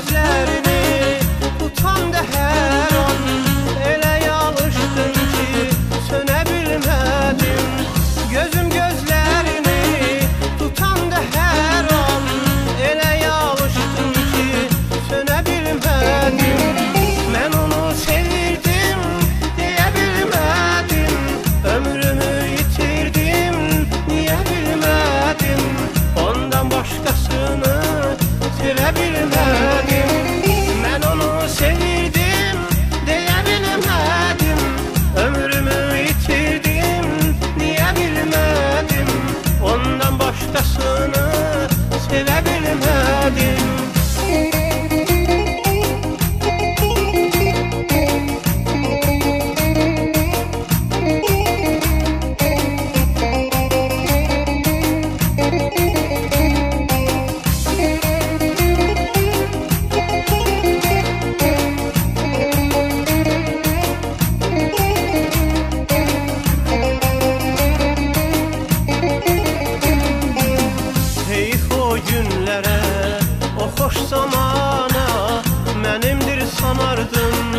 gözlerini tutan da her an ele yalıştım ki sönebilmedim. Gözüm gözlerini tutan da her an ele yalıştım ki sönebilmedim. Ben onu sevirdim diyebilmedim. Ömrümü yitirdim niye bilmedim. Ondan başkasını sevebilmedim. Ben onu sevirdim diyebilmedim. Ömrümü yitirdim niye bilmedim. Ondan başkasını sevebilmedim. Günlərə, o xoş zamana mənimdir sanardım.